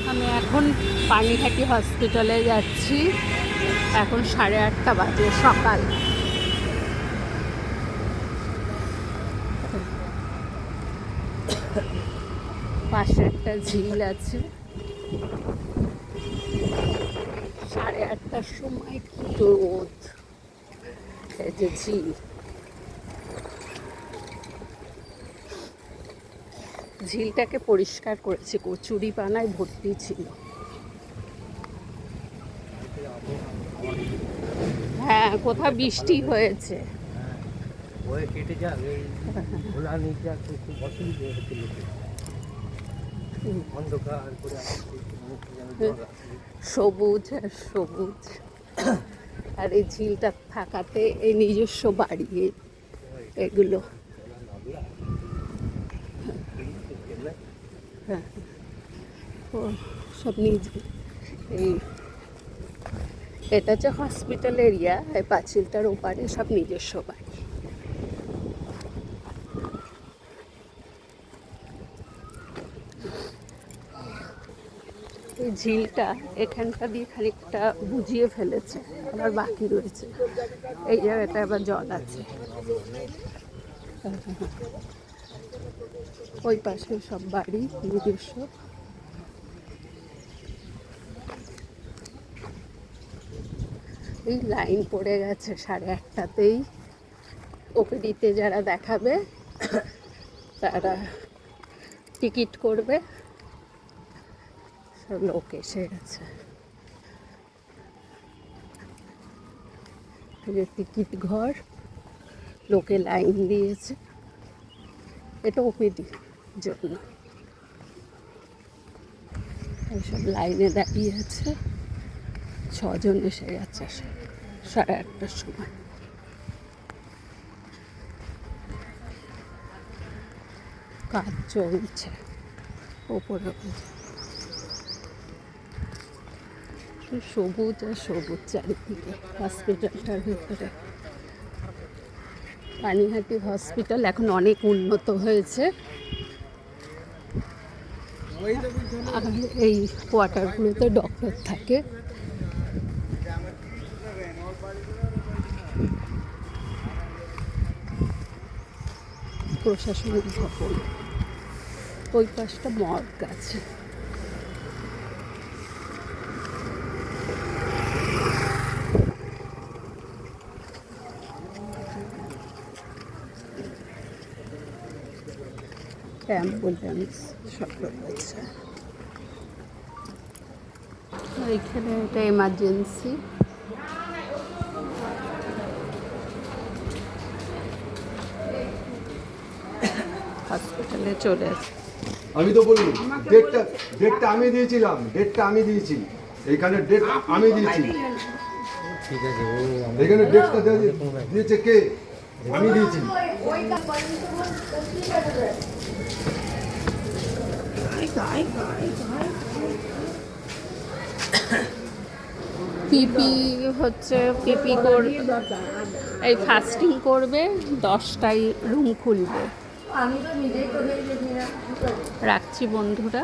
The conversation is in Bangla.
আমি এখন পানিহাটি হসপিটালে যাচ্ছি। এখন 8:30 বাজে সকাল। পাশে একটা ঝিল আছে। 8:30টার সময় কি রোদ। এই যে ঝিল, ঝিলটাকে পরিষ্কার করেছে, কচুরি পানায় ভর্তি ছিল। হ্যাঁ, কোথাও বৃষ্টি হয়েছে। সবুজ আর সবুজ, আর এই ঝিলটা থাকাতে এই নিজস্ব বাড়ি এগুলো। হ্যাঁ, ও সব নিজে। এই এটা হচ্ছে হসপিটাল এরিয়া, এই পাঁচিলটার ওপারে সব নিজস্ব বাড়ি। এই ঝিলটা এখানটা দিয়ে খানিকটা বুঝিয়ে ফেলেছে, আবার বাকি রয়েছে। এই জায়গাটা আবার জল আছে। ওই পাশে সব বাড়ি নিজস্ব। এই লাইন পড়ে গেছে 8:30টাতেই। ওপিডিতে যারা দেখাবে তারা টিকিট করবে, সব লোক এসে গেছে। টিকিট ঘর, লোকে লাইন দিয়েছে। এটা ওপিডির জন্য। এইসব লাইনে দাঁড়িয়ে আছে। 6 জন এসে গেছে 8:30টার সময়। কাজ চলছে ওপরে। সবুজ আর সবুজ চারিদিকে হসপিটালটার ভিতরে। পানিহাটি হসপিটাল এখন অনেক উন্নত হয়েছে। আর এই কোয়ার্টারগুলোতে ডক্টর থাকে। প্রশাসনিক ভবন, ওই পাশটা মর্গ আছে। অ্যাম্বুলেন্স সব রয়েছে এইখানে। এটা এমার্জেন্সি। হসপিটালে চলে আসে। আমি তো বলি ডেটটা আমি দিয়েছিলাম, ডেটটা আমি দিয়েছি এইখানে, ডেট আমি দিয়েছি। ঠিক আছে, এখানে ডেটটা দিয়েছে কে? আমি দিয়েছি। পিপি হচ্ছে, পিপি করবে, এই ফাস্টিং করবে, 10টায় রুম খুলবে। রাখছি বন্ধুরা।